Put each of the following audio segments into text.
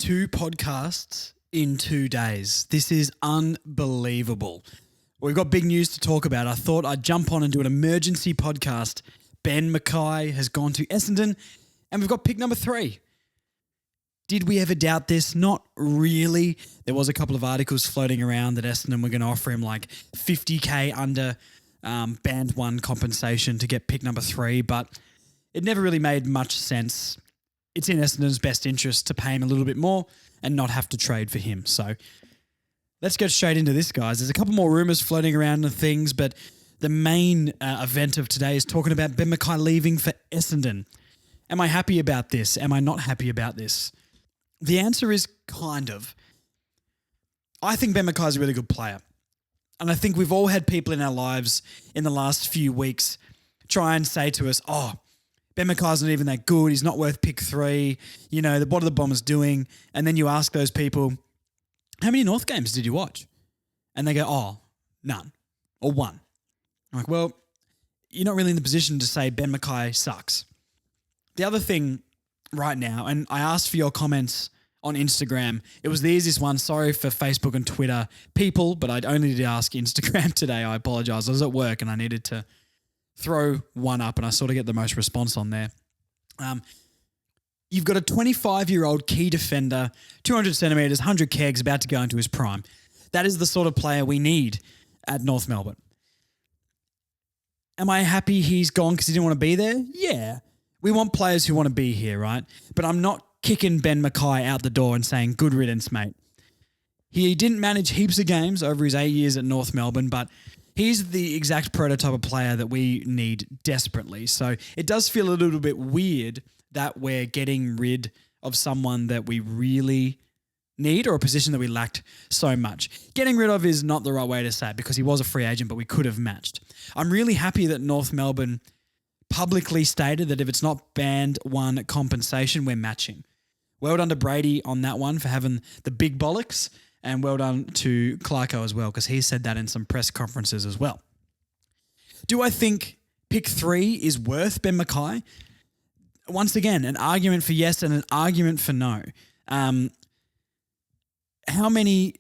2 podcasts in 2 days. This is unbelievable. We've got big news to talk about. I thought I'd jump on and do an emergency podcast. Ben McKay has gone to Essendon and we've got pick number 3. Did we ever doubt this? Not really. There was a couple of articles floating around that Essendon were going to offer him like 50K under band 1 compensation to get pick number 3, but it never really made much sense. It's in Essendon's best interest to pay him a little bit more and not have to trade for him. So let's get straight into this, guys. There's a couple more rumours floating around and things, but the main event of today is talking about Ben McKay leaving for Essendon. Am I happy about this? Am I not happy about this? The answer is kind of. I think Ben McKay is a really good player. And I think we've all had people in our lives in the last few weeks try and say to us, oh, Ben McKay's not even that good. He's not worth pick 3. You know, what are the Bombers doing? And then you ask those people, how many North games did you watch? And they go, oh, none or 1. I'm like, well, you're not really in the position to say Ben McKay sucks. The other thing right now, and I asked for your comments on Instagram. It was the easiest one. Sorry for Facebook and Twitter people, but I only did ask Instagram today. I apologize. I was at work and I needed to throw one up and I sort of get the most response on there. You've got a 25-year-old key defender, 200 centimetres, 100 kegs, about to go into his prime. That is the sort of player we need at North Melbourne. Am I happy he's gone because he didn't want to be there? Yeah. We want players who want to be here, right? But I'm not kicking Ben McKay out the door and saying, good riddance, mate. He didn't manage heaps of games over his 8 years at North Melbourne, but he's the exact prototype of player that we need desperately. So it does feel a little bit weird that we're getting rid of someone that we really need or a position that we lacked so much. Getting rid of is not the right way to say it because he was a free agent, but we could have matched. I'm really happy that North Melbourne publicly stated that if it's not band 1 compensation, we're matching. Well done to Brady on that one for having the big bollocks, and well done to Clarko as well because he said that in some press conferences as well. Do I think pick 3 is worth Ben McKay? Once again, an argument for yes and an argument for no. How many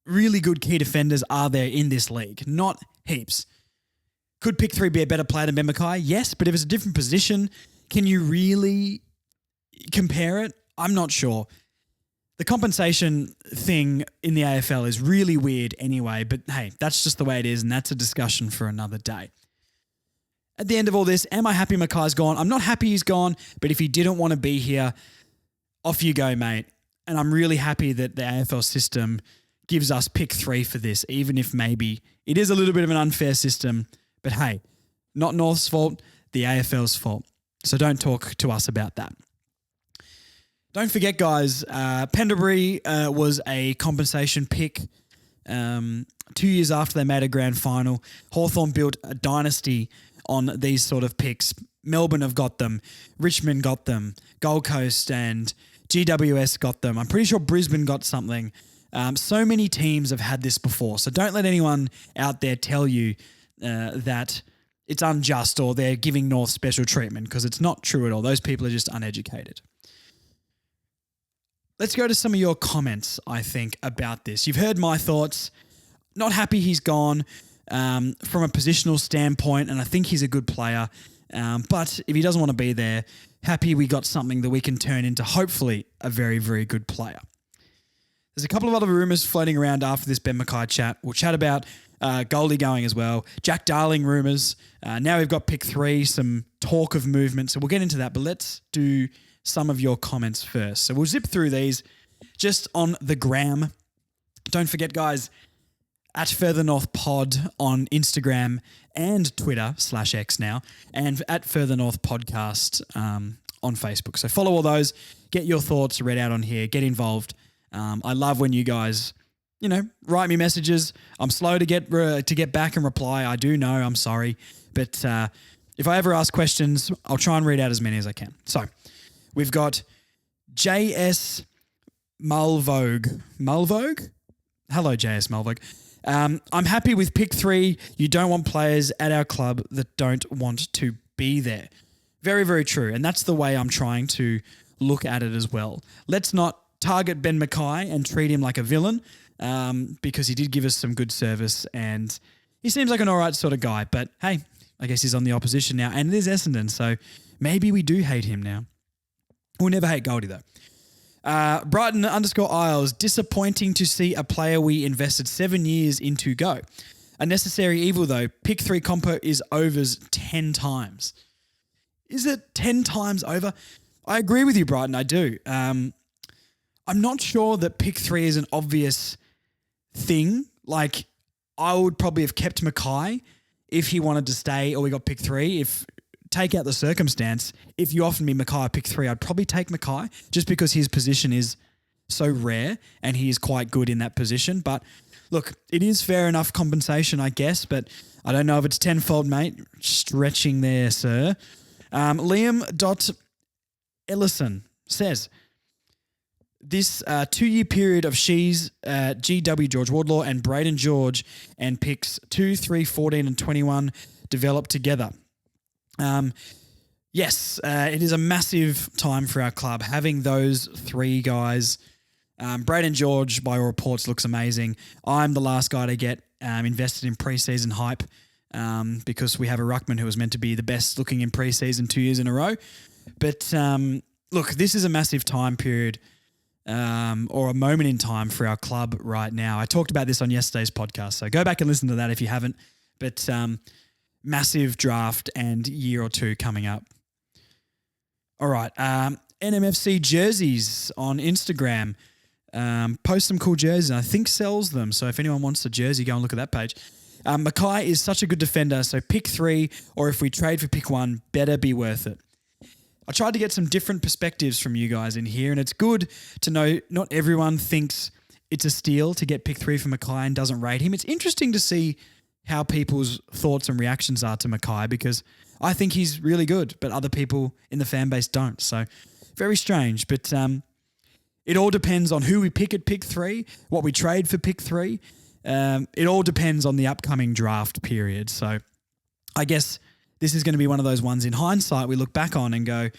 really good key defenders are there in this league? Not heaps. Could pick 3 be a better player than Ben McKay? Yes, but if it's a different position, can you really compare it? I'm not sure. The compensation thing in the AFL is really weird anyway, but hey, that's just the way it is, and that's a discussion for another day. At the end of all this, am I happy McKay's gone? I'm not happy he's gone, but if he didn't want to be here, off you go, mate. And I'm really happy that the AFL system gives us pick 3 for this, even if maybe it is a little bit of an unfair system. But hey, not North's fault, the AFL's fault. So don't talk to us about that. Don't forget, guys, Pendlebury was a compensation pick 2 years after they made a grand final. Hawthorn built a dynasty on these sort of picks. Melbourne have got them. Richmond got them. Gold Coast and GWS got them. I'm pretty sure Brisbane got something. So many teams have had this before. So don't let anyone out there tell you that it's unjust or they're giving North special treatment because it's not true at all. Those people are just uneducated. Let's go to some of your comments, I think, about this. You've heard my thoughts. Not happy he's gone from a positional standpoint, and I think he's a good player. But if he doesn't want to be there, happy we got something that we can turn into hopefully a very, very good player. There's a couple of other rumours floating around after this Ben McKay chat. We'll chat about Goldie going as well. Jack Darling rumours. Now we've got pick 3, some talk of movement. So we'll get into that, but let's do some of your comments first. So we'll zip through these just on the gram. Don't forget, guys, at Further North Pod on Instagram and Twitter /X now, and at Further North Podcast on Facebook. So follow all those, get your thoughts read out on here, get involved. I love when you guys, write me messages. I'm slow to get back and reply. I do know, I'm sorry. But if I ever ask questions, I'll try and read out as many as I can. So we've got JS Mulvogue. Mulvogue? Hello, JS Mulvogue. I'm happy with pick 3. You don't want players at our club that don't want to be there. Very, very true. And that's the way I'm trying to look at it as well. Let's not target Ben McKay and treat him like a villain because he did give us some good service and he seems like an all right sort of guy. But hey, I guess he's on the opposition now and it is Essendon, so maybe we do hate him now. We'll never hate Goldie though. Brighton_Isles, disappointing to see a player we invested 7 years into go. A necessary evil though, pick 3 compo is overs 10 times. Is it 10 times over? I agree with you, Brighton, I do. I'm not sure that pick 3 is an obvious thing. Like, I would probably have kept McKay if he wanted to stay or we got pick 3. Take out the circumstance, if you offered me McKay pick 3, I'd probably take McKay just because his position is so rare and he is quite good in that position. But look, it is fair enough compensation, I guess, but I don't know if it's tenfold, mate. Stretching there, sir. Liam.Ellison says, this 2-year period of Shees, GW George Wardlaw and Braden George and picks 2, 3, 14 and 21 developed together. Yes, it is a massive time for our club. Having those 3 guys, Braden George, by all reports, looks amazing. I'm the last guy to get invested in preseason hype because we have a ruckman who was meant to be the best looking in preseason 2 years in a row. But look, this is a massive time period or a moment in time for our club right now. I talked about this on yesterday's podcast, so go back and listen to that if you haven't. But massive draft and year or two coming up. All right. NMFC jerseys on Instagram. Post some cool jerseys and I think sells them. So if anyone wants a jersey, go and look at that page. McKay is such a good defender. So pick 3 or if we trade for pick 1, better be worth it. I tried to get some different perspectives from you guys in here and it's good to know not everyone thinks it's a steal to get pick 3 for McKay and doesn't rate him. It's interesting to see how people's thoughts and reactions are to McKay because I think he's really good, but other people in the fan base don't. So very strange, but it all depends on who we pick at pick 3, what we trade for pick 3. It all depends on the upcoming draft period. So I guess this is going to be one of those ones in hindsight we look back on and go,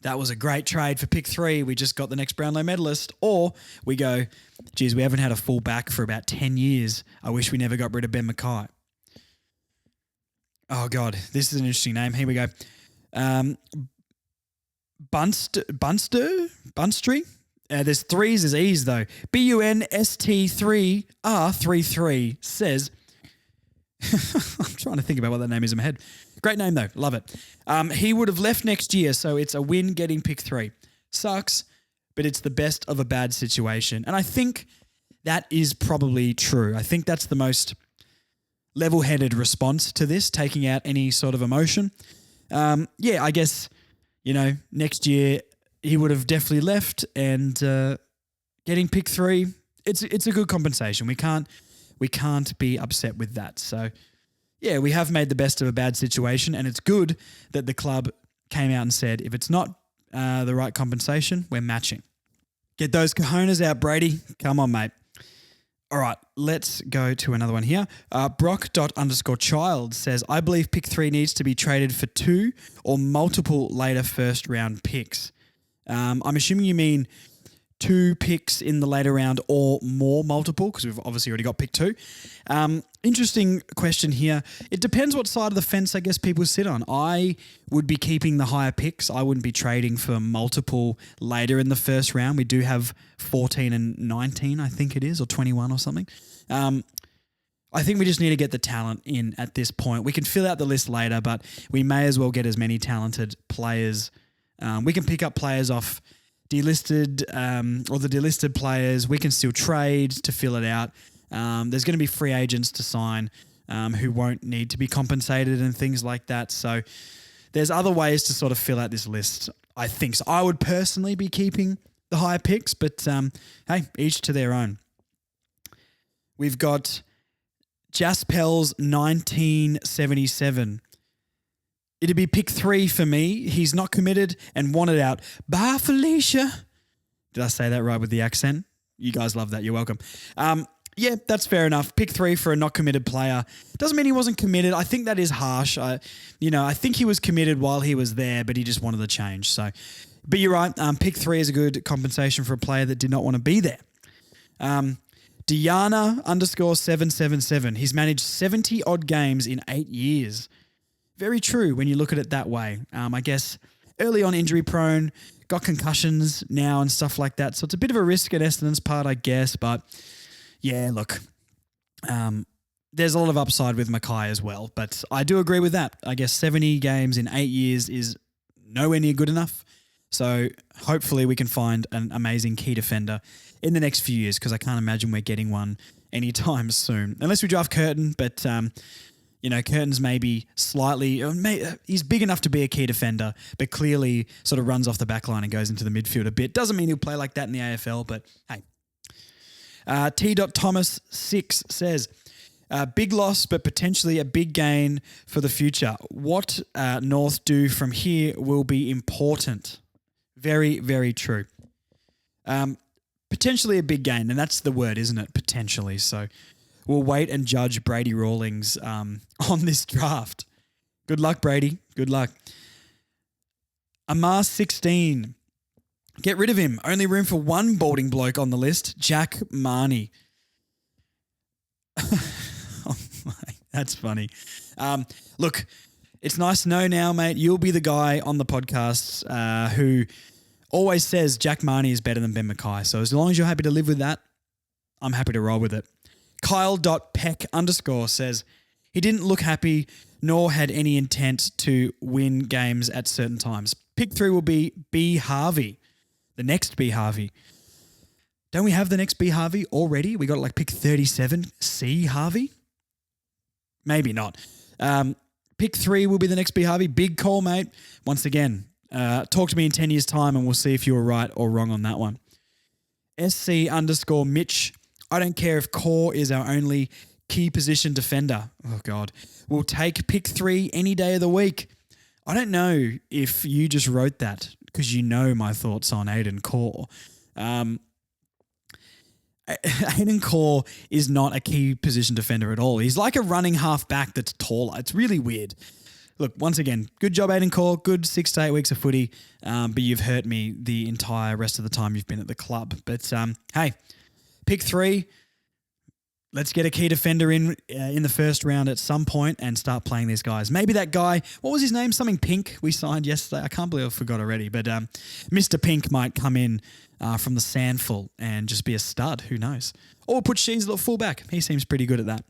that was a great trade for pick 3. We just got the next Brownlow medalist. Or we go, geez, we haven't had a full back for about 10 years. I wish we never got rid of Ben McKay. Oh, God, this is an interesting name. Here we go. Bunstry? There's 3s, there's E's though. BUNST3R33 says, I'm trying to think about what that name is in my head. Great name though, love it. He would have left next year, so it's a win getting pick 3. Sucks, but it's the best of a bad situation. And I think that is probably true. I think that's the most level-headed response to this, taking out any sort of emotion. Yeah, I guess, next year he would have definitely left and getting pick 3, it's a good compensation. We can't be upset with that. So, yeah, we have made the best of a bad situation and it's good that the club came out and said, if it's not the right compensation, we're matching. Get those cojones out, Brady. Come on, mate. All right, let's go to another one here. Brock._child says, I believe pick 3 needs to be traded for 2 or multiple later first round picks. I'm assuming you mean 2 picks in the later round or more multiple because we've obviously already got pick 2. Interesting question here. It depends what side of the fence I guess people sit on. I would be keeping the higher picks. I wouldn't be trading for multiple later in the first round. We do have 14 and 19, I think it is, or 21 or something. I think we just need to get the talent in at this point. We can fill out the list later, but we may as well get as many talented players. We can pick up players off delisted or the delisted players. We can still trade to fill it out. There's going to be free agents to sign who won't need to be compensated and things like that. So there's other ways to sort of fill out this list, I think. So I would personally be keeping the higher picks, but hey, each to their own. We've got Jaspel's 1977. It'd be pick 3 for me. He's not committed and wanted out. Bye, Felicia. Did I say that right with the accent? You guys love that. You're welcome. Yeah, that's fair enough. Pick 3 for a not committed player. Doesn't mean he wasn't committed. I think that is harsh. I think he was committed while he was there, but he just wanted the change. So, But you're right. Pick 3 is a good compensation for a player that did not want to be there. Diana _777. He's managed 70 odd games in 8 years. Very true when you look at it that way. I guess early on injury prone, got concussions now and stuff like that. So it's a bit of a risk at Essendon's part, I guess. But yeah, look, there's a lot of upside with McKay as well. But I do agree with that. I guess 70 games in 8 years is nowhere near good enough. So hopefully we can find an amazing key defender in the next few years, because I can't imagine we're getting one anytime soon. Unless we draft Curtin, but Curtin's maybe slightly, he's big enough to be a key defender, but clearly sort of runs off the back line and goes into the midfield a bit. Doesn't mean he'll play like that in the AFL, but hey. T. Thomas 6 says, big loss, but potentially a big gain for the future. What North do from here will be important. Very, very true. Potentially a big gain, and that's the word, isn't it? Potentially. So we'll wait and judge Brady Rawlings on this draft. Good luck, Brady. Good luck. Amar 16. Get rid of him. Only room for one balding bloke on the list, Jack Marnie. Oh my, that's funny. Look, it's nice to know now, mate, you'll be the guy on the podcast who always says Jack Marnie is better than Ben McKay. So as long as you're happy to live with that, I'm happy to roll with it. Kyle.peck _ says, he didn't look happy nor had any intent to win games at certain times. Pick 3 will be B. Harvey. The next B. Harvey. Don't we have the next B. Harvey already? We got like pick 37, C. Harvey? Maybe not. Pick 3 will be the next B. Harvey. Big call, mate. Once again, talk to me in 10 years' time and we'll see if you were right or wrong on that one. SC _ Mitch. I don't care if Core is our only key position defender. Oh, God. We'll take pick 3 any day of the week. I don't know if you just wrote that because you know my thoughts on Aiden Core. Aiden Core is not a key position defender at all. He's like a running half back that's taller. It's really weird. Look, once again, good job, Aiden Core. Good 6 to 8 weeks of footy, but you've hurt me the entire rest of the time you've been at the club. But hey, pick 3. Let's get a key defender in the first round at some point and start playing these guys. Maybe that guy, what was his name? Something Pink we signed yesterday. I can't believe I forgot already. But Mr. Pink might come in from the Sandful and just be a stud. Who knows? Or put Sheens at fullback. He seems pretty good at that.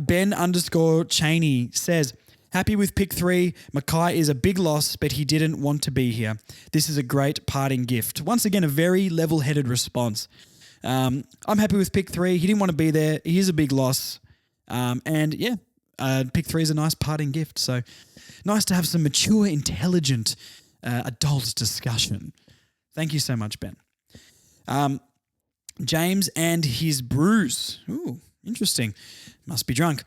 Ben _ Cheney says, happy with pick 3. McKay is a big loss, but he didn't want to be here. This is a great parting gift. Once again, a very level-headed response. I'm happy with pick 3. He didn't want to be there. He is a big loss. And yeah, pick 3 is a nice parting gift. So nice to have some mature, intelligent, adult discussion. Thank you so much, Ben. James and his bruise. Ooh, interesting. Must be drunk.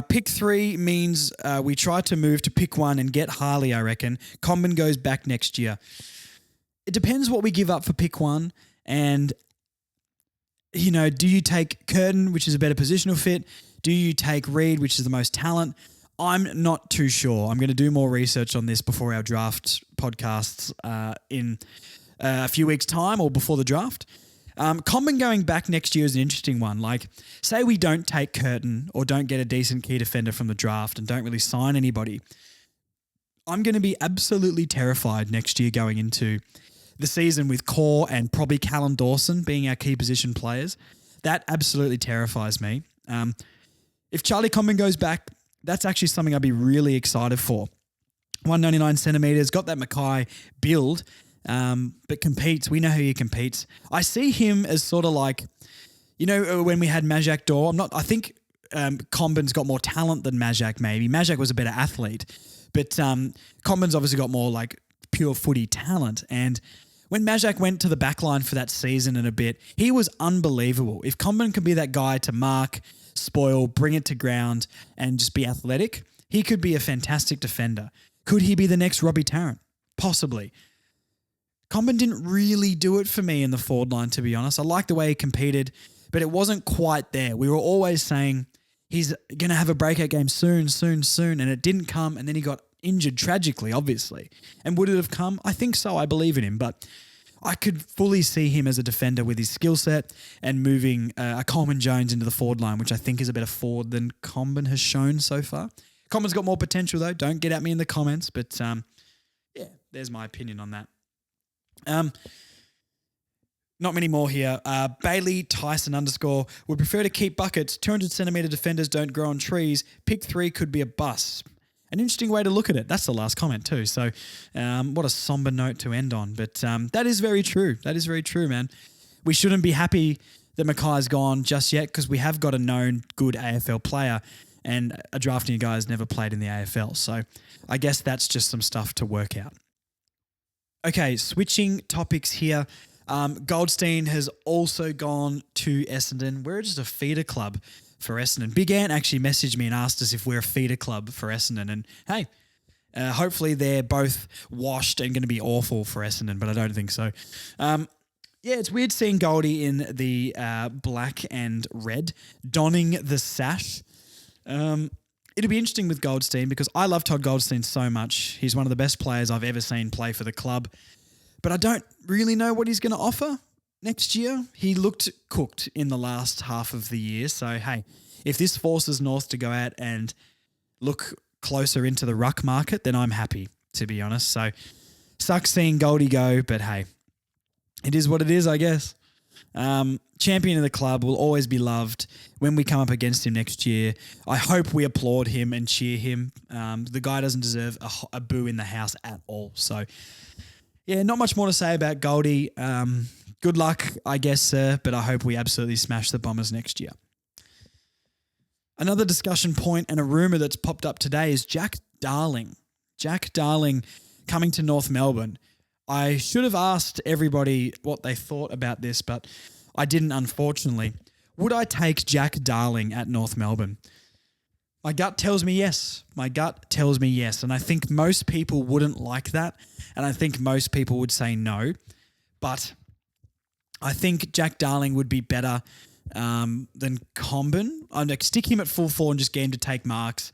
Pick 3 means we try to move to pick 1 and get Harley, I reckon. Comben goes back next year. It depends what we give up for pick 1 and do you take Curtin, which is a better positional fit? Do you take Reed, which is the most talent? I'm not too sure. I'm going to do more research on this before our draft podcasts in a few weeks' time or before the draft. Comben going back next year is an interesting one. Like, say we don't take Curtin or don't get a decent key defender from the draft and don't really sign anybody. I'm going to be absolutely terrified next year going into the season with Core and probably Callum Dawson being our key position players. That absolutely terrifies me. If Charlie Comben goes back, that's actually something I'd be really excited for. 199 centimetres, got that McKay build, but competes. We know how he competes. I see him as sort of like, when we had Majak Dor, I think Comben's got more talent than Majak maybe. Majak was a better athlete, but Comben's obviously got more like pure footy talent. And when Majak went to the back line for that season and a bit, he was unbelievable. If Comben can be that guy to mark, spoil, bring it to ground and just be athletic, he could be a fantastic defender. Could he be the next Robbie Tarrant? Possibly. Comben didn't really do it for me in the forward line, to be honest. I liked the way he competed, but it wasn't quite there. We were always saying he's going to have a breakout game soon, and it didn't come, and then he got injured tragically, obviously. And would it have come? I think so. I believe in him. But I could fully see him as a defender with his skill set and moving a Coleman Jones into the forward line, which I think is a better forward than Comben has shown so far. Comben's got more potential, though. Don't get at me in the comments. But, yeah, there's my opinion on that. Not many more here. Bailey Tyson _ would prefer to keep buckets. 200 centimetre defenders don't grow on trees. Pick 3 could be a bust. An interesting way to look at it. That's the last comment too. So what a somber note to end on. But that is very true. That is very true, man. We shouldn't be happy that McKay's gone just yet because we have got a known good AFL player and a drafting guy has never played in the AFL. So I guess that's just some stuff to work out. Okay, switching topics here. Goldstein has also gone to Essendon. We're just a feeder club for Essendon. Big Ant actually messaged me and asked us if we're a feeder club for Essendon. And hey, hopefully they're both washed and going to be awful for Essendon, but I don't think so. Yeah, it's weird seeing Goldie in the black and red, donning the sash. It'll be interesting with Goldstein because I love Todd Goldstein so much. He's one of the best players I've ever seen play for the club. But I don't really know what he's going to offer next year. He looked cooked in the last half of the year. So, hey, if this forces North to go out and look closer into the ruck market, then I'm happy, to be honest. So, sucks seeing Goldie go, but hey, it is what it is, I guess. Champion of the club will always be loved when we come up against him next year. I hope we applaud him and cheer him. The guy doesn't deserve a boo in the house at all. So, yeah, not much more to say about Goldie. Good luck, I guess, sir, but I hope we absolutely smash the Bombers next year. Another discussion point and a rumour that's popped up today is Jack Darling. Jack Darling coming to North Melbourne. I should have asked everybody what they thought about this, but I didn't, unfortunately. Would I take Jack Darling at North Melbourne? My gut tells me yes. My gut tells me yes. And I think most people wouldn't like that. And I think most people would say no. But I think Jack Darling would be better than Comben. I'd like stick him at full forward and just get him to take marks.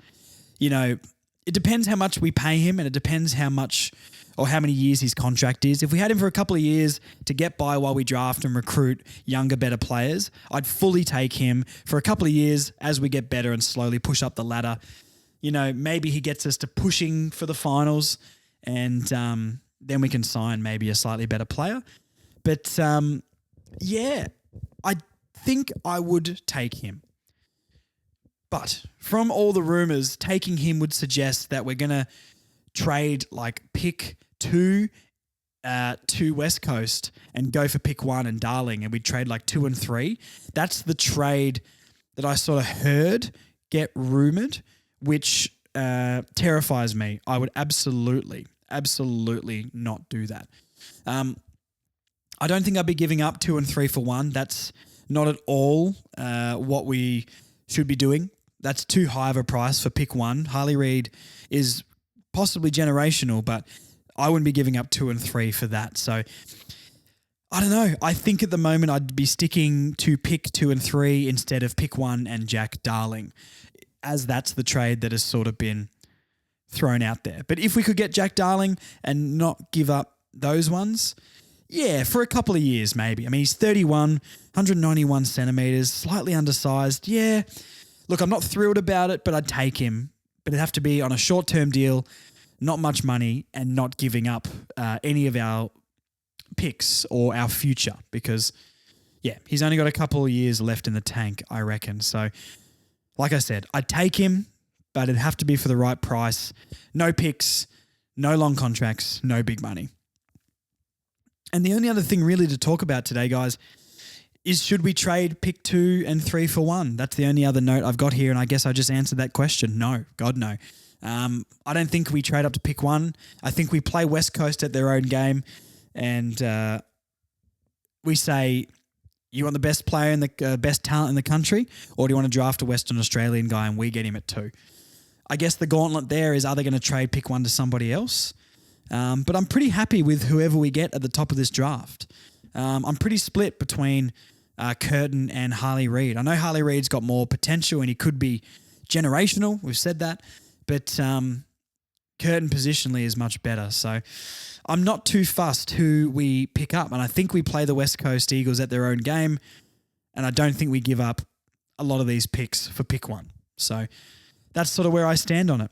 You know, it depends how much we pay him and it depends how much or how many years his contract is. If we had him for a couple of years to get by while we draft and recruit younger, better players, I'd fully take him for a couple of years as we get better and slowly push up the ladder. You know, maybe he gets us to pushing for the finals and then we can sign maybe a slightly better player. But yeah, I think I would take him. But from all the rumours, taking him would suggest that we're going to trade like pick 2 to West Coast and go for pick 1 and Darling, and we'd trade like 2 and 3. That's the trade that I sort of heard get rumoured, which terrifies me. I would absolutely not do that. I don't think I'd be giving up 2 and 3 for 1. That's not at all what we should be doing. That's too high of a price for pick 1. Harley Reid is possibly generational, but I wouldn't be giving up 2 and 3 for that. So I don't know. I think at the moment I'd be sticking to pick 2 and 3 instead of pick 1 and Jack Darling, as that's the trade that has sort of been thrown out there. But if we could get Jack Darling and not give up those ones, yeah, for a couple of years maybe. I mean, he's 31, 191 centimetres, slightly undersized. Yeah, look, I'm not thrilled about it, but I'd take him. But it'd have to be on a short-term deal, not much money, and not giving up any of our picks or our future because, yeah, he's only got a couple of years left in the tank, I reckon. So, like I said, I'd take him, but it'd have to be for the right price. No picks, no long contracts, no big money. And the only other thing really to talk about today, guys, is should we trade pick 2 and 3 for 1? That's the only other note I've got here, and I guess I just answered that question. No, God no. I don't think we trade up to pick 1. I think we play West Coast at their own game, and we say, you want the best player and the best talent in the country, or do you want to draft a Western Australian guy and we get him at 2? I guess the gauntlet there is, are they going to trade pick 1 to somebody else? But I'm pretty happy with whoever we get at the top of this draft. I'm pretty split between Curtin and Harley Reid. I know Harley Reid's got more potential and he could be generational. We've said that. But Curtin positionally is much better. So I'm not too fussed who we pick up. And I think we play the West Coast Eagles at their own game. And I don't think we give up a lot of these picks for pick one. So that's sort of where I stand on it.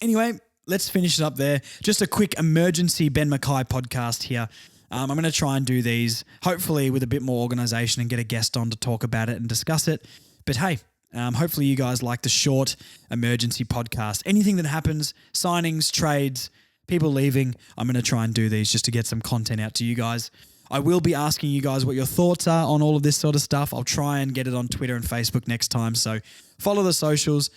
Anyway, let's finish it up there. Just a quick emergency Ben McKay podcast here. I'm going to try and do these, hopefully with a bit more organisation, and get a guest on to talk about it and discuss it. But hey, hopefully you guys like the short emergency podcast. Anything that happens, signings, trades, people leaving, I'm going to try and do these just to get some content out to you guys. I will be asking you guys what your thoughts are on all of this sort of stuff. I'll try and get it on Twitter and Facebook next time. So follow the socials.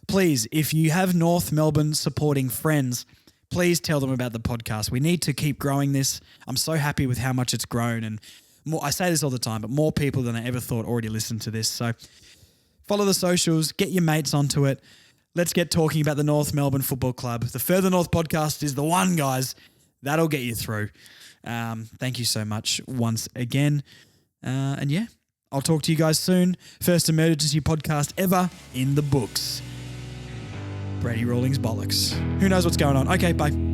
Please, if you have North Melbourne supporting friends, please tell them about the podcast. We need to keep growing this. I'm so happy with how much it's grown. And more, I say this all the time, but more people than I ever thought already listen to this. So follow the socials, get your mates onto it. Let's get talking about the North Melbourne Football Club. The Further North podcast is the one, guys. That'll get you through. Thank you so much once again. And yeah, I'll talk to you guys soon. First emergency podcast ever in the books. Brady Rawlings bollocks. Who knows what's going on? Okay, bye.